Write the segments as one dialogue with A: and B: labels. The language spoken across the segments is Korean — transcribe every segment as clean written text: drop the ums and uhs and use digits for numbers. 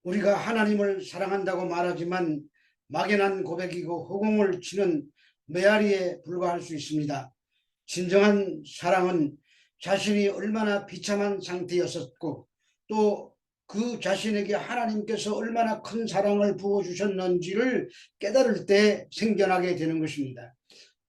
A: 우리가 하나님을 사랑한다고 말하지만 막연한 고백이고 허공을 치는 메아리에 불과할 수 있습니다. 진정한 사랑은 자신이 얼마나 비참한 상태였었고 또 그 자신에게 하나님께서 얼마나 큰 사랑을 부어주셨는지를 깨달을 때 생겨나게 되는 것입니다.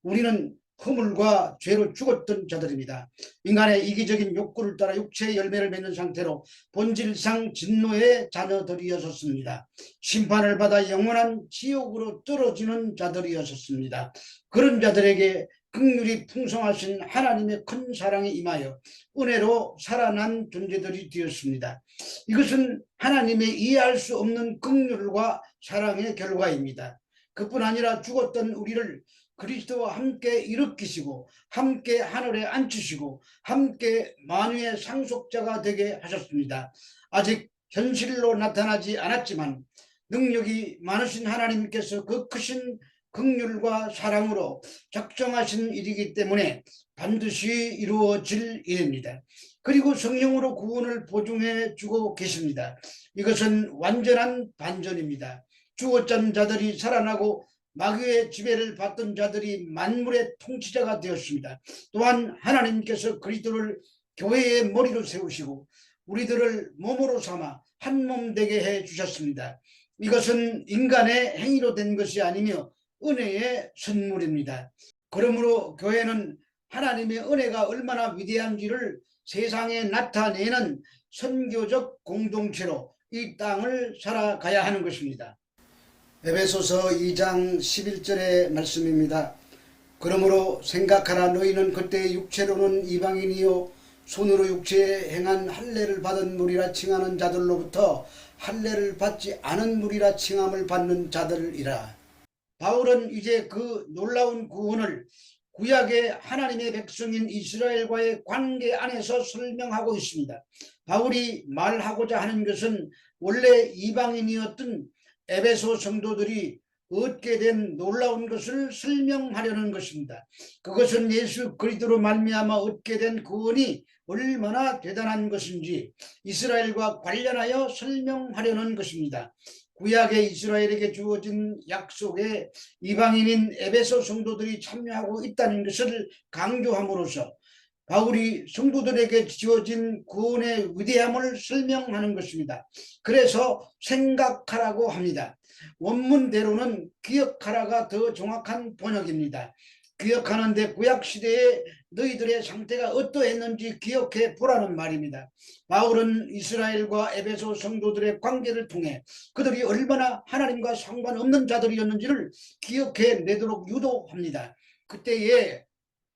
A: 우리는 허물과 죄로 죽었던 자들입니다. 인간의 이기적인 욕구를 따라 육체의 열매를 맺는 상태로 본질상 진노의 자녀들이었습니다. 심판을 받아 영원한 지옥으로 떨어지는 자들이었습니다. 그런 자들에게 긍휼이 풍성하신 하나님의 큰 사랑이 임하여 은혜로 살아난 존재들이 되었습니다. 이것은 하나님의 이해할 수 없는 긍휼과 사랑의 결과입니다. 그뿐 아니라 죽었던 우리를 그리스도와 함께 일으키시고 함께 하늘에 앉히시고 함께 만유의 상속자가 되게 하셨습니다. 아직 현실로 나타나지 않았지만 능력이 많으신 하나님께서 그 크신 긍휼과 사랑으로 작정하신 일이기 때문에 반드시 이루어질 일입니다. 그리고 성령으로 구원을 보증해 주고 계십니다. 이것은 완전한 반전입니다. 죽었던 자들이 살아나고 마귀의 지배를 받던 자들이 만물의 통치자가 되었습니다. 또한 하나님께서 그리스도를 교회의 머리로 세우시고 우리들을 몸으로 삼아 한 몸 되게 해 주셨습니다. 이것은 인간의 행위로 된 것이 아니며 은혜의 선물입니다. 그러므로 교회는 하나님의 은혜가 얼마나 위대한지를 세상에 나타내는 선교적 공동체로 이 땅을 살아가야 하는 것입니다. 에베소서 2장 11절의 말씀입니다. 그러므로 생각하라. 너희는 그때 육체로는 이방인이요 손으로 육체에 행한 할례를 받은 무리라 칭하는 자들로부터 할례를 받지 않은 무리라 칭함을 받는 자들이라. 바울은 이제 그 놀라운 구원을 구약의 하나님의 백성인 이스라엘과의 관계 안에서 설명하고 있습니다. 바울이 말하고자 하는 것은 원래 이방인이었던 에베소 성도들이 얻게 된 놀라운 것을 설명하려는 것입니다. 그것은 예수 그리스도로 말미암아 얻게 된 구원이 얼마나 대단한 것인지 이스라엘과 관련하여 설명하려는 것입니다. 구약의 이스라엘에게 주어진 약속에 이방인인 에베소 성도들이 참여하고 있다는 것을 강조함으로써 바울이 성도들에게 주어진 구원의 위대함을 설명하는 것입니다. 그래서 생각하라고 합니다. 원문대로는 기억하라가 더 정확한 번역입니다. 기억하는데 구약시대에 너희들의 상태가 어떠했는지 기억해 보라는 말입니다. 바울은 이스라엘과 에베소 성도들의 관계를 통해 그들이 얼마나 하나님과 상관없는 자들이었는지를 기억해 내도록 유도합니다. 그때에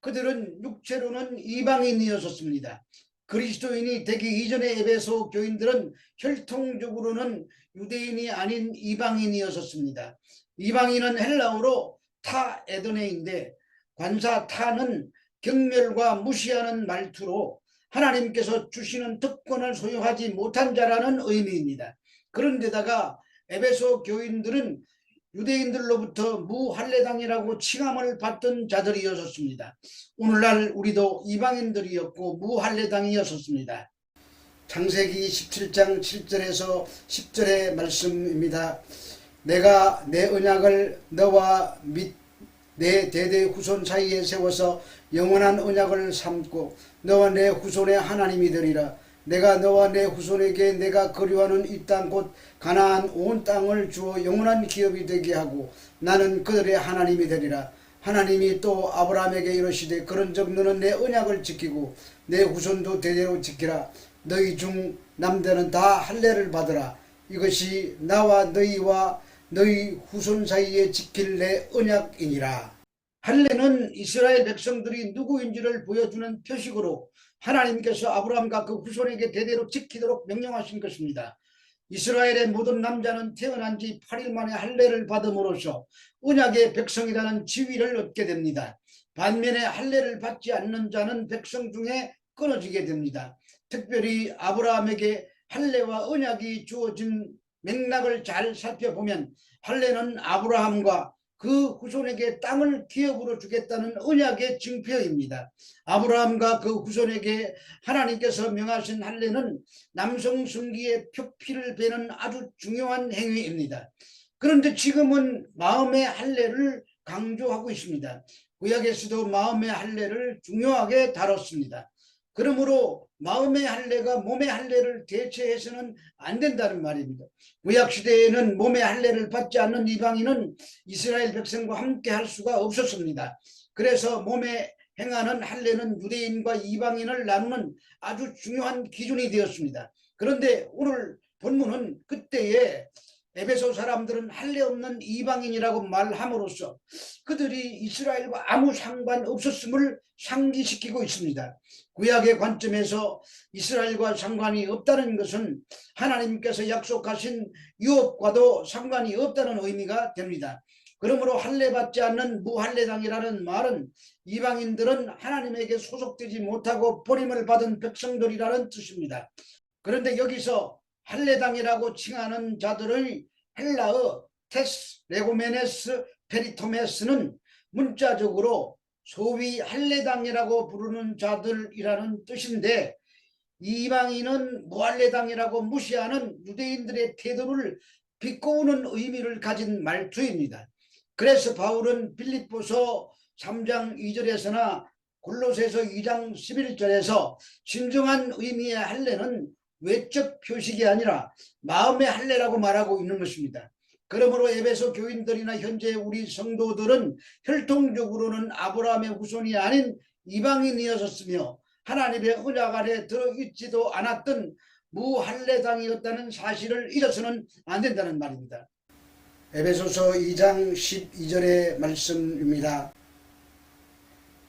A: 그들은 육체로는 이방인이었습니다. 그리스도인이 되기 이전의 에베소 교인들은 혈통적으로는 유대인이 아닌 이방인이었습니다. 이방인은 헬라어로 타에드네인데 관사 타는 경멸과 무시하는 말투로 하나님께서 주시는 특권을 소유하지 못한 자라는 의미입니다. 그런데다가 에베소 교인들은 유대인들로부터 무할례당이라고 칭함을 받던 자들이었습니다. 오늘날 우리도 이방인들이었고 무할례당이었습니다. 창세기 17장 7절에서 10절의 말씀입니다. 내가 내 언약을 너와 및 내 대대 후손 사이에 세워서 영원한 언약을 삼고 너와 내 후손의 하나님이 되리라. 내가 너와 내 후손에게 내가 거류하는 이 땅 곧 가나안 온 땅을 주어 영원한 기업이 되게 하고 나는 그들의 하나님이 되리라. 하나님이 또 아브라함에게 이르시되 그런즉 너는 내 언약을 지키고 내 후손도 대대로 지키라. 너희 중 남자는 다 할례를 받으라. 이것이 나와 너희와 너희 후손 사이에 지킬 내 언약이니라. 할례는 이스라엘 백성들이 누구인지를 보여주는 표식으로 하나님께서 아브라함과 그 후손에게 대대로 지키도록 명령하신 것입니다. 이스라엘의 모든 남자는 태어난 지 8일 만에 할례를 받음으로써 언약의 백성이라는 지위를 얻게 됩니다. 반면에 할례를 받지 않는 자는 백성 중에 끊어지게 됩니다. 특별히 아브라함에게 할례와 언약이 주어진 맥락을 잘 살펴보면 할례는 아브라함과 그 후손에게 땅을 기업으로 주겠다는 언약의 징표입니다. 아브라함과 그 후손에게 하나님께서 명하신 할례는 남성 승기의 표피를 베는 아주 중요한 행위입니다. 그런데 지금은 마음의 할례를 강조하고 있습니다. 구약에서도 마음의 할례를 중요하게 다뤘습니다. 그러므로 마음의 할례가 몸의 할례를 대체해서는 안 된다는 말입니다. 구약시대에는 몸의 할례를 받지 않는 이방인은 이스라엘 백성과 함께 할 수가 없었습니다. 그래서 몸에 행하는 할례는 유대인과 이방인을 나누는 아주 중요한 기준이 되었습니다. 그런데 오늘 본문은 그때에 에베소 사람들은 할례 없는 이방인이라고 말함으로써 그들이 이스라엘과 아무 상관없었음을 상기시키고 있습니다. 구약의 관점에서 이스라엘과 상관이 없다는 것은 하나님께서 약속하신 유업과도 상관이 없다는 의미가 됩니다. 그러므로 할례받지 않는 무할례당이라는 말은 이방인들은 하나님에게 소속되지 못하고 버림을 받은 백성들이라는 뜻입니다. 그런데 여기서 할례당이라고 칭하는 자들의 헬라어 테스 레고메네스 페리토메스는 문자적으로 소위 할례당이라고 부르는 자들이라는 뜻인데, 이방인은 무할례당이라고 무시하는 유대인들의 태도를 비꼬는 의미를 가진 말투입니다. 그래서 바울은 빌립보서 3장 2절에서나 골로새서 2장 11절에서 진정한 의미의 할례는 외적 표식이 아니라 마음의 할례라고 말하고 있는 것입니다. 그러므로 에베소 교인들이나 현재 우리 성도들은 혈통적으로는 아브라함의 후손이 아닌 이방인이었으며 하나님의 언약 아래 들어있지도 않았던 무할례당이었다는 사실을 잊어서는 안 된다는 말입니다. 에베소서 2장 12절의 말씀입니다.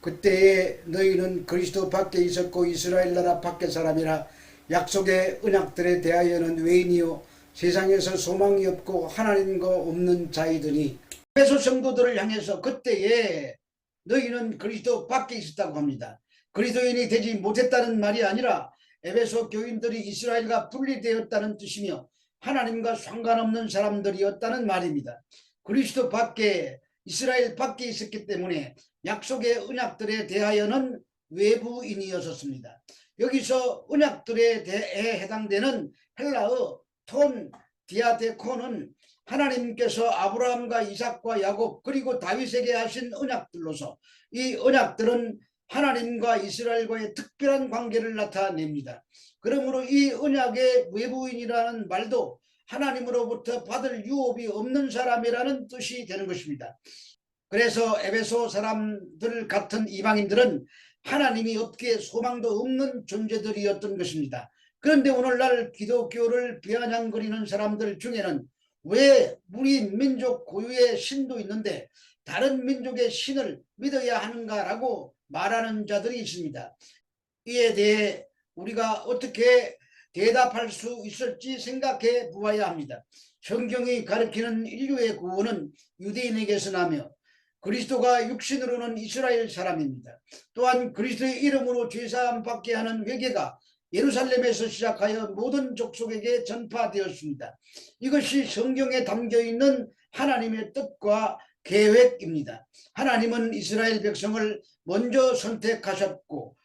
A: 그때에 너희는 그리스도 밖에 있었고 이스라엘 나라 밖의 사람이라 약속의 언약들에 대하여는 외인이요 세상에서 소망이 없고 하나님과 없는 자이더니, 에베소 성도들을 향해서 그때에 너희는 그리스도 밖에 있었다고 합니다. 그리스도인이 되지 못했다는 말이 아니라 에베소 교인들이 이스라엘과 분리되었다는 뜻이며 하나님과 상관없는 사람들이었다는 말입니다. 그리스도 밖에, 이스라엘 밖에 있었기 때문에 약속의 언약들에 대하여는 외부인이었습니다. 여기서 언약들에 대해 해당되는 헬라어 톤 디아데코는 하나님께서 아브라함과 이삭과 야곱 그리고 다윗에게 하신 언약들로서 이 언약들은 하나님과 이스라엘과의 특별한 관계를 나타냅니다. 그러므로 이 언약의 외부인이라는 말도 하나님으로부터 받을 유업이 없는 사람이라는 뜻이 되는 것입니다. 그래서 에베소 사람들 같은 이방인들은 하나님이 없기에 소망도 없는 존재들이었던 것입니다. 그런데 오늘날 기독교를 비아냥거리는 사람들 중에는 왜 우리 민족 고유의 신도 있는데 다른 민족의 신을 믿어야 하는가라고 말하는 자들이 있습니다. 이에 대해 우리가 어떻게 대답할 수 있을지 생각해 보아야 합니다. 성경이 가리키는 인류의 구원은 유대인에게서 나며 그리스도가 육신으로는 이스라엘 사람입니다. 또한 그리스도의 이름으로 죄사함 받게 하는 회개가 예루살렘에서 시작하여 모든 족속에게 전파되었습니다. 이것이 성경에 담겨있는 하나님의 뜻과 계획입니다. 하나님은 이스라엘 백성을 먼저 선택하셨고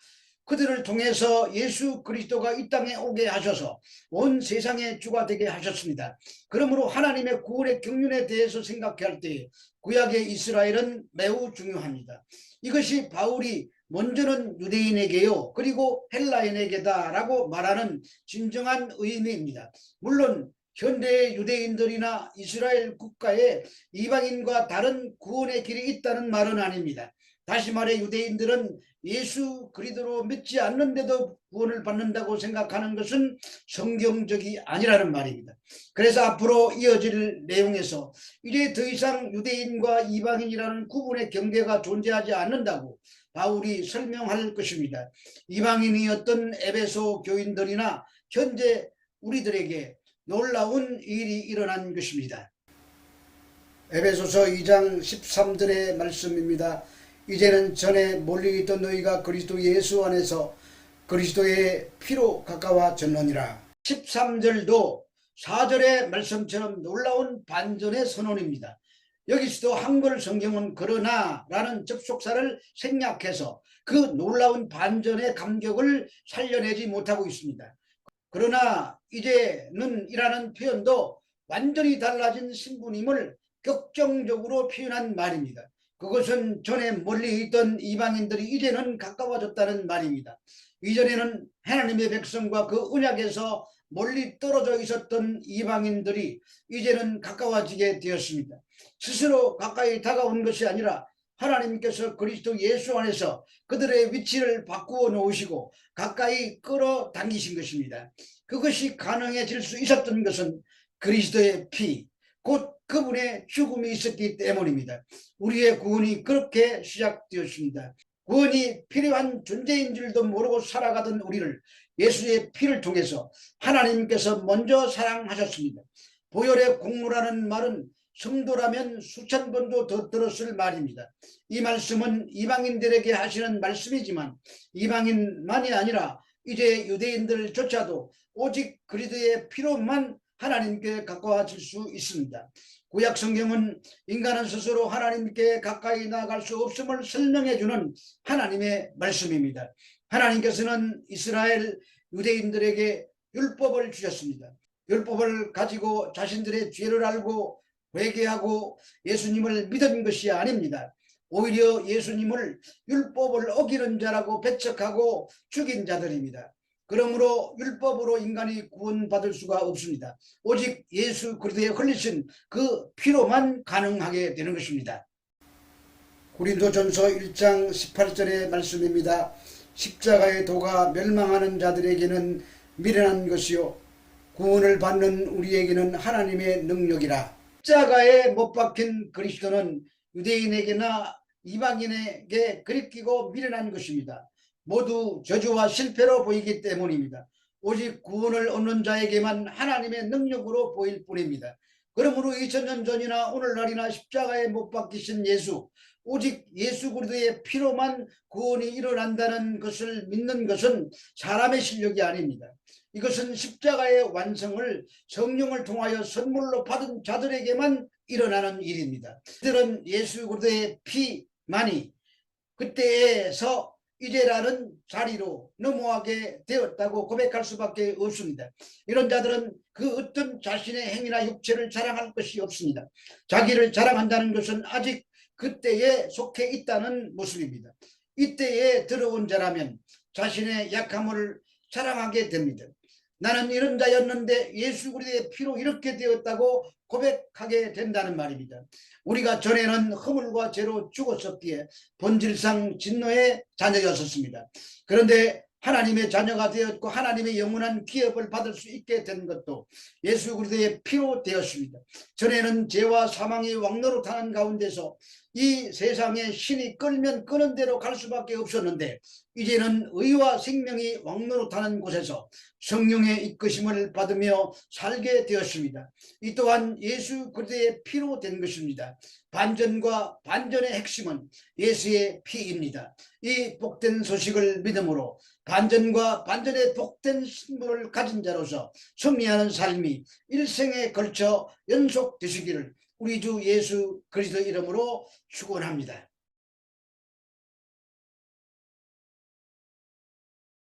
A: 그들을 통해서 예수 그리스도가 이 땅에 오게 하셔서 온 세상의 주가 되게 하셨습니다. 그러므로 하나님의 구원의 경륜에 대해서 생각할 때 구약의 이스라엘은 매우 중요합니다. 이것이 바울이 먼저는 유대인에게요 그리고 헬라인에게다 라고 말하는 진정한 의미입니다. 물론 현대의 유대인들이나 이스라엘 국가에 이방인과 다른 구원의 길이 있다는 말은 아닙니다. 다시 말해 유대인들은 예수 그리스도로 믿지 않는데도 구원을 받는다고 생각하는 것은 성경적이 아니라는 말입니다. 그래서 앞으로 이어질 내용에서 이제 더 이상 유대인과 이방인이라는 구분의 경계가 존재하지 않는다고 바울이 설명할 것입니다. 이방인이었던 에베소 교인들이나 현재 우리들에게 놀라운 일이 일어난 것입니다. 에베소서 2장 13절의 말씀입니다. 이제는 전에 멀리 있던 너희가 그리스도 예수 안에서 그리스도의 피로 가까워졌느니라. 13절도 4절의 말씀처럼 놀라운 반전의 선언입니다. 여기서도 한글 성경은 그러나라는 접속사를 생략해서 그 놀라운 반전의 감격을 살려내지 못하고 있습니다. 그러나 이제는 이라는 표현도 완전히 달라진 신부님을 격정적으로 표현한 말입니다. 그것은 전에 멀리 있던 이방인들이 이제는 가까워졌다는 말입니다. 이전에는 하나님의 백성과 그 언약에서 멀리 떨어져 있었던 이방인들이 이제는 가까워지게 되었습니다. 스스로 가까이 다가온 것이 아니라 하나님께서 그리스도 예수 안에서 그들의 위치를 바꾸어 놓으시고 가까이 끌어당기신 것입니다. 그것이 가능해질 수 있었던 것은 그리스도의 피, 곧 그분의 죽음이 있었기 때문입니다. 우리의 구원이 그렇게 시작되었습니다. 구원이 필요한 존재인 줄도 모르고 살아가던 우리를 예수의 피를 통해서 하나님께서 먼저 사랑하셨습니다. 보혈의 공로라는 말은 성도라면 수천 번도 더 들었을 말입니다. 이 말씀은 이방인들에게 하시는 말씀이지만 이방인만이 아니라 이제 유대인들조차도 오직 그리스도의 피로만 하나님께 가까워질 수 있습니다. 구약 성경은 인간은 스스로 하나님께 가까이 나아갈 수 없음을 설명해 주는 하나님의 말씀입니다. 하나님께서는 이스라엘 유대인들에게 율법을 주셨습니다. 율법을 가지고 자신들의 죄를 알고 회개하고 예수님을 믿은 것이 아닙니다. 오히려 예수님을 율법을 어기는 자라고 배척하고 죽인 자들입니다. 그러므로 율법으로 인간이 구원받을 수가 없습니다. 오직 예수 그리스도의 흘리신 그 피로만 가능하게 되는 것입니다. 고린도전서 1장 18절의 말씀입니다. 십자가의 도가 멸망하는 자들에게는 미련한 것이요 구원을 받는 우리에게는 하나님의 능력이라. 십자가에 못 박힌 그리스도는 유대인에게나 이방인에게 그립기고 미련한 것입니다. 모두 저주와 실패로 보이기 때문입니다. 오직 구원을 얻는 자에게만 하나님의 능력으로 보일 뿐입니다. 그러므로 2000년 전이나 오늘날이나 십자가에 못 박히신 예수, 오직 예수 그리스도의 피로만 구원이 일어난다는 것을 믿는 것은 사람의 실력이 아닙니다. 이것은 십자가의 완성을 성령을 통하여 선물로 받은 자들에게만 일어나는 일입니다. 그들은 예수 그리스도의 피만이 그때에서 이제라는 자리로 넘어가게 되었다고 고백할 수밖에 없습니다. 이런 자들은 그 어떤 자신의 행위나 육체를 자랑할 것이 없습니다. 자기를 자랑한다는 것은 아직 그때에 속해 있다는 모습입니다. 이때에 들어온 자라면 자신의 약함을 자랑하게 됩니다. 나는 이런 자였는데 예수 그리스도의 피로 이렇게 되었다고 고백하게 된다는 말입니다. 우리가 전에는 허물과 죄로 죽었었기에 본질상 진노의 자녀였었습니다. 그런데 하나님의 자녀가 되었고 하나님의 영원한 기업을 받을 수 있게 된 것도 예수 그리스도의 피로 되었습니다. 전에는 죄와 사망의 왕노릇하는 가운데서 이 세상에 신이 끌면 끄는 대로 갈 수밖에 없었는데 이제는 의와 생명이 왕노릇하는 곳에서 성령의 이끄심을 받으며 살게 되었습니다. 이 또한 예수 그리스도의 피로 된 것입니다. 반전과 반전의 핵심은 예수의 피입니다. 이 복된 소식을 믿음으로 반전과 반전의 복된 신분을 가진 자로서 승리하는 삶이 일생에 걸쳐 연속되시기를 우리 주 예수 그리스도 이름으로 축원합니다.